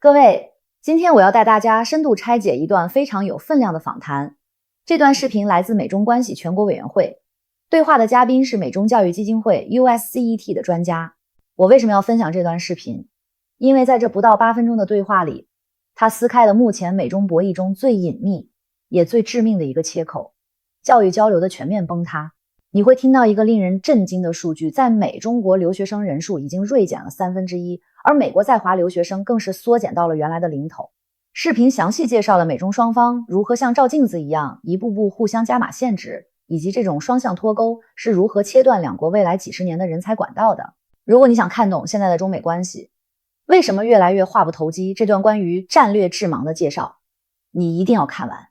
各位，今天我要带大家深度拆解一段非常有分量的访谈。这段视频来自美中关系全国委员会，对话的嘉宾是美中教育基金会 USCET 的专家。我为什么要分享这段视频？因为在这不到8分钟的对话里，他撕开了目前美中博弈中最隐秘也最致命的一个切口，教育交流的全面崩塌。你会听到一个令人震惊的数据，在美中国留学生人数已经锐减了1/3，而美国在华留学生更是缩减到了原来的零头。视频详细介绍了美中双方如何像照镜子一样一步步互相加码限制，以及这种双向脱钩是如何切断两国未来几十年的人才管道的。如果你想看懂现在的中美关系为什么越来越话不投机，这段关于战略致盲的介绍，你一定要看完。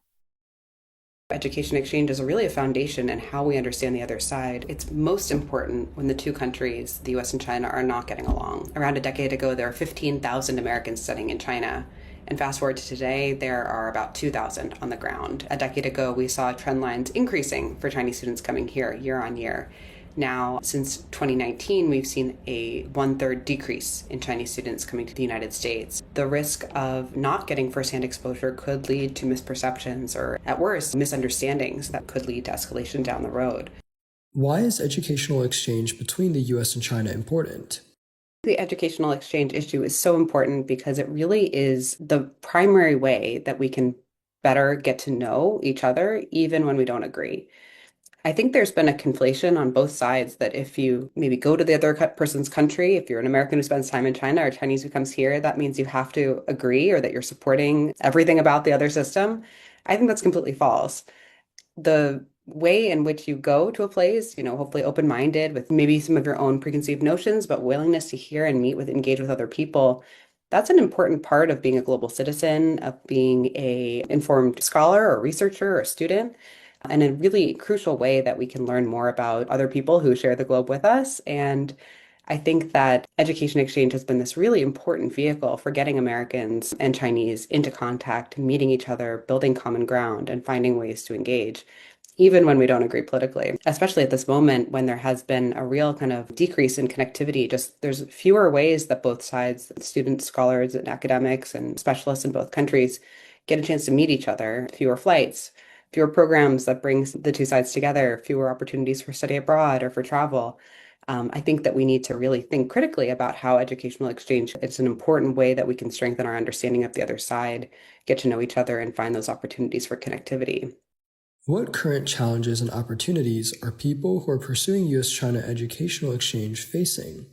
Education exchange is really a foundation in how we understand the other side. It's most important when the two countries, the US and China, are not getting along. Around a decade ago, there were 15,000 Americans studying in China. And fast forward to today, there are about 2,000 on the ground. A decade ago, we saw trend lines increasing for Chinese students coming here year on year. Now, since 2019, we've seen a 1/3 decrease in Chinese students coming to the United States. The risk of not getting firsthand exposure could lead to misperceptions or, at worst, misunderstandings that could lead to escalation down the road. Why is educational exchange between the US and China important? The educational exchange issue is so important because it really is the primary way that we can better get to know each other, even when we don't agree. I think there's been a conflation on both sides that if you maybe go to the other person's country, if you're an American who spends time in China or Chinese who comes here, that means you have to agree or that you're supporting everything about the other system. I think that's completely false. The way in which you go to a place, hopefully open-minded with maybe some of your own preconceived notions, but willingness to hear and engage with other people, that's an important part of being a global citizen, of being an informed scholar or researcher or student, and a really crucial way that we can learn more about other people who share the globe with us. And I think that education exchange has been this really important vehicle for getting Americans and Chinese into contact, meeting each other, building common ground, and finding ways to engage, even when we don't agree politically, especially at this moment when there has been a real kind of decrease in connectivity. Just there's fewer ways that both sides, students, scholars, and academics and specialists in both countries get a chance to meet each other, fewer flights, fewer programs that brings the two sides together, fewer opportunities for study abroad or for travel. I think that we need to really think critically about how educational exchange is an important way that we can strengthen our understanding of the other side, get to know each other, and find those opportunities for connectivity. What current challenges and opportunities are people who are pursuing US-China educational exchange facing?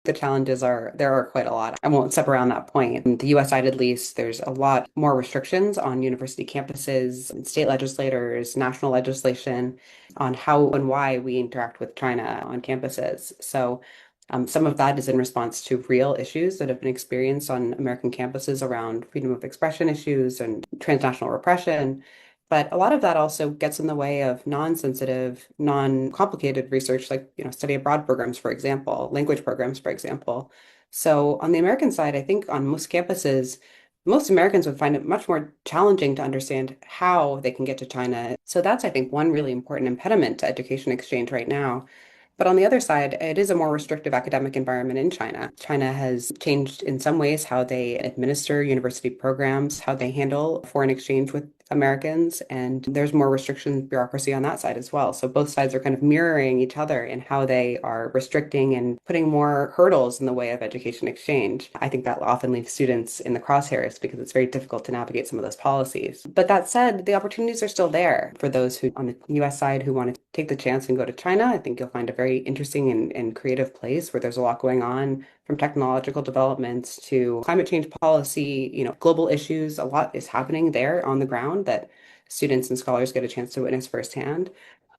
The challenges there are quite a lot. I won't step around that point. On the US side, at least, there's a lot more restrictions on university campuses, state legislators, national legislation on how and why we interact with China on campuses. So some of that is in response to real issues that have been experienced on American campuses around freedom of expression issues and transnational repression. But a lot of that also gets in the way of non-sensitive, non-complicated research, like study abroad programs, for example, language programs, for example. So on the American side, I think on most campuses, most Americans would find it much more challenging to understand how they can get to China. So that's, I think, one really important impediment to education exchange right now. But on the other side, it is a more restrictive academic environment in China. China has changed in some ways how they administer university programs, how they handle foreign exchange with Americans, and there's more restriction bureaucracy on that side as well. So both sides are kind of mirroring each other in how they are restricting and putting more hurdles in the way of education exchange. I think that often leaves students in the crosshairs because it's very difficult to navigate some of those policies. But that said, the opportunities are still there for those who on the US side who want to take the chance and go to China. I think you'll find a very interesting and creative place where there's a lot going on, from technological developments to climate change policy, global issues. A lot is happening there on the ground that students and scholars get a chance to witness firsthand.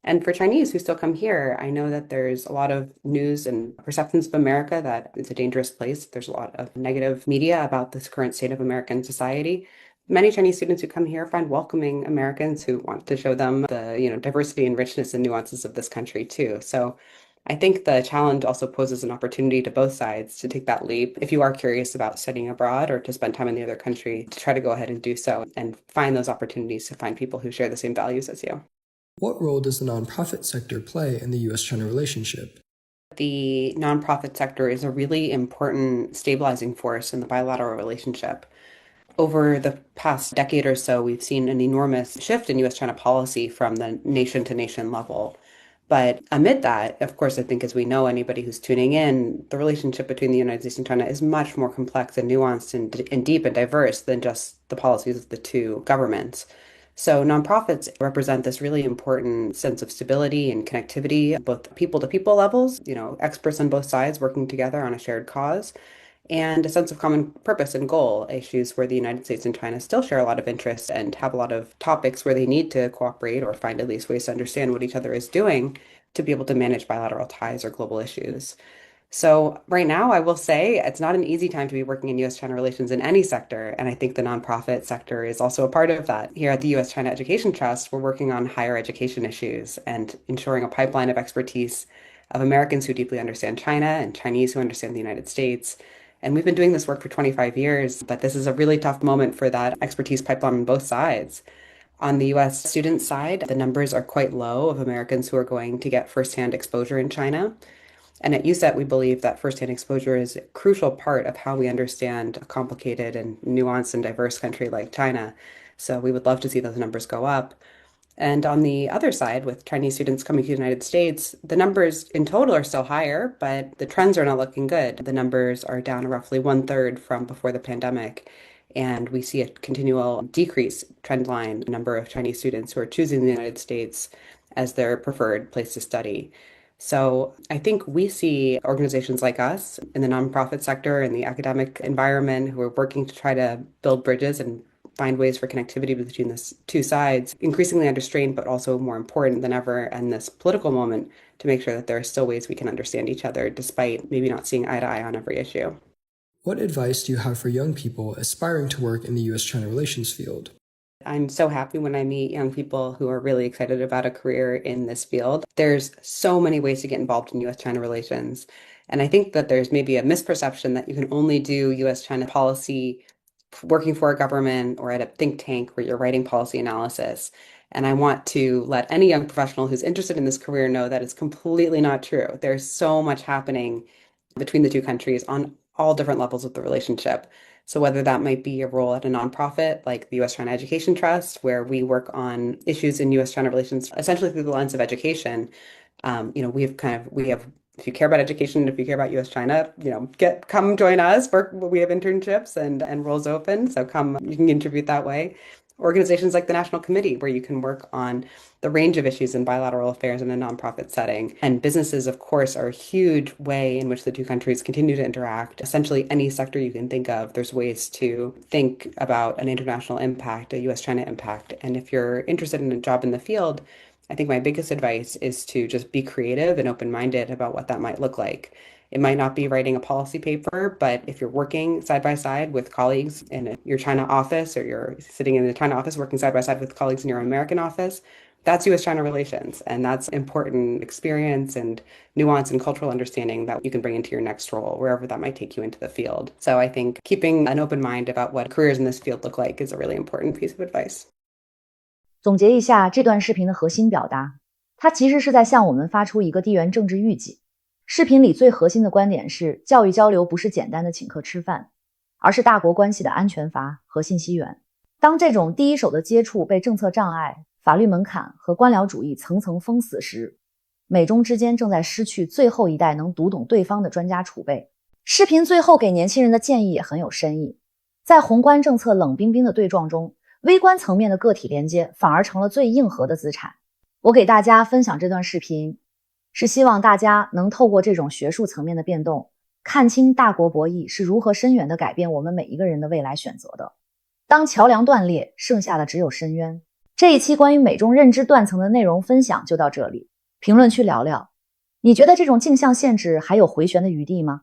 And for Chinese who still come here, I know that there's a lot of news and perceptions of America that it's a dangerous place. There's a lot of negative media about this current state of American society. Many Chinese students who come here find welcoming Americans who want to show them the diversity and richness and nuances of this country too. So I think the challenge also poses an opportunity to both sides to take that leap. If you are curious about studying abroad or to spend time in the other country, to try to go ahead and do so and find those opportunities to find people who share the same values as you. What role does the nonprofit sector play in the US-China relationship? The nonprofit sector is a really important stabilizing force in the bilateral relationship. Over the past decade or so, we've seen an enormous shift in US-China policy from the nation-to-nation level. But amid that, of course, I think as we know, anybody who's tuning in, the relationship between the United States and China is much more complex and nuanced and deep and diverse than just the policies of the two governments. So nonprofits represent this really important sense of stability and connectivity, both people-to-people levels, experts on both sides working together on a shared cause, and a sense of common purpose and goal, issues where the United States and China still share a lot of interests and have a lot of topics where they need to cooperate or find at least ways to understand what each other is doing to be able to manage bilateral ties or global issues. So right now, I will say it's not an easy time to be working in U.S.-China relations in any sector, and I think the nonprofit sector is also a part of that. Here at the U.S.-China Education Trust, we're working on higher education issues and ensuring a pipeline of expertise of Americans who deeply understand China and Chinese who understand the United States. And we've been doing this work for 25 years, but this is a really tough moment for that expertise pipeline on both sides. On the US student side, the numbers are quite low of Americans who are going to get firsthand exposure in China. And at USET, we believe that firsthand exposure is a crucial part of how we understand a complicated and nuanced and diverse country like China. So we would love to see those numbers go up. And on the other side, with Chinese students coming to the United States, the numbers in total are still higher, but the trends are not looking good. The numbers are down roughly 1/3 from before the pandemic. And we see a continual decrease trend line number of Chinese students who are choosing the United States as their preferred place to study. So I think we see organizations like us in the nonprofit sector and the academic environment who are working to try to build bridges and find ways for connectivity between the two sides, increasingly under strain, but also more important than ever in this political moment to make sure that there are still ways we can understand each other despite maybe not seeing eye to eye on every issue. What advice do you have for young people aspiring to work in the U.S.-China relations field? I'm so happy when I meet young people who are really excited about a career in this field. There's so many ways to get involved in US-China relations. And I think that there's maybe a misperception that you can only do US-China policy working for a government or at a think tank where you're writing policy analysis. And I want to let any young professional who's interested in this career know that it's completely not true. There's so much happening between the two countries on all different levels of the relationship. So whether that might be a role at a nonprofit like the U.S. China Education Trust, where we work on issues in U.S.-China relations essentially through the lens of education, we have if you care about education, if you care about U.S.-China, come join us. We have internships and roles open, so come, you can contribute that way. Organizations like the National Committee, where you can work on the range of issues in bilateral affairs in a nonprofit setting. And businesses, of course, are a huge way in which the two countries continue to interact. Essentially, any sector you can think of, there's ways to think about an international impact, a US-China impact. And if you're interested in a job in the field, I think my biggest advice is to just be creative and open-minded about what that might look like. It might not be writing a policy paper, but if you're working side by side with colleagues in your China office, or you're sitting in the China office working side by side with colleagues in your American office, that's US-China relations. And that's important experience and nuance and cultural understanding that you can bring into your next role, wherever that might take you into the field. So I think keeping an open mind about what careers in this field look like is a really important piece of advice. 总结一下这段视频的核心表达，它其实是在向我们发出一个地缘政治预警。视频里最核心的观点是，教育交流不是简单的请客吃饭，而是大国关系的安全阀和信息源。当这种第一手的接触被政策障碍、法律门槛和官僚主义层层封死时，美中之间正在失去最后一代能读懂对方的专家储备。视频最后给年轻人的建议也很有深意，在宏观政策冷冰冰的对撞中，微观层面的个体连接反而成了最硬核的资产。我给大家分享这段视频，是希望大家能透过这种学术层面的变动，看清大国博弈是如何深远地改变我们每一个人的未来选择的。当桥梁断裂，剩下的只有深渊。这一期关于美中认知断层的内容分享就到这里，评论区聊聊，你觉得这种镜像限制还有回旋的余地吗？